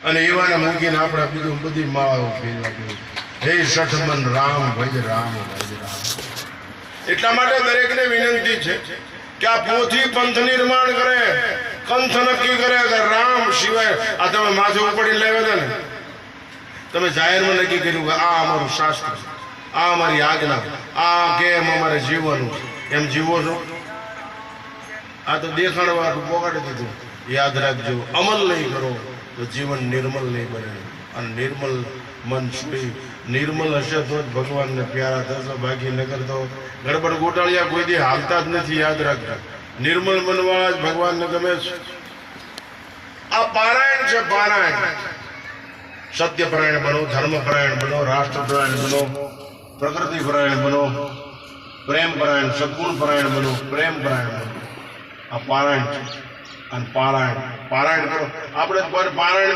અને એવાને મૂકીને આપણે બીજું બધી માળાઓ ફેરવા ગયું. હે સઠમન રામ ભજ રામ ભજ રામ. એટલા માટે દરેકને વિનંતી છે કે આ પોથી પંથ નિર્માણ કરે, પંથ નક્કી કરે કે રામ સિવાય. આ તમે માથે ઉપાડીને લાવ્યા હતા ને, તમે જાહેરમાં નક્કી કર્યું કે આ અમારું શાસ્ત્ર, આ અમારી આજ્ઞા, આ કેમ અમારે જીવવાનું, એમ જીવો છો? આ તો દેખાડવા પોગાડી દીધું. યાદ રાખજો, અમલ નહીં કરો તો જીવન નિર્મલ નહીં બને. અને નિર્મલ મન છોડી નિર્મલ હશે તો જ ભગવાનને પ્યારા થશે. બાકી નગર તો ગડબડ ગોટાળિયા કોઈ દી હાલતા જ નથી. યાદ રાખજો, નિર્મલ મનવાળા જ ભગવાનને ગમે છે. આ પારાયણ છે, પારાયણ. સત્યપરાયણ બનો, ધર્મપરાયણ બનો, રાષ્ટ્રપરાયણ બનો, પ્રકૃતિપરાયણ બનો, પ્રેમપરાયણ, સદગુણપરાયણ બનો, પ્રેમપરાયણ બનો. આ પારાયણ છે. અને પારાયણ કરો આપણે પારાયણ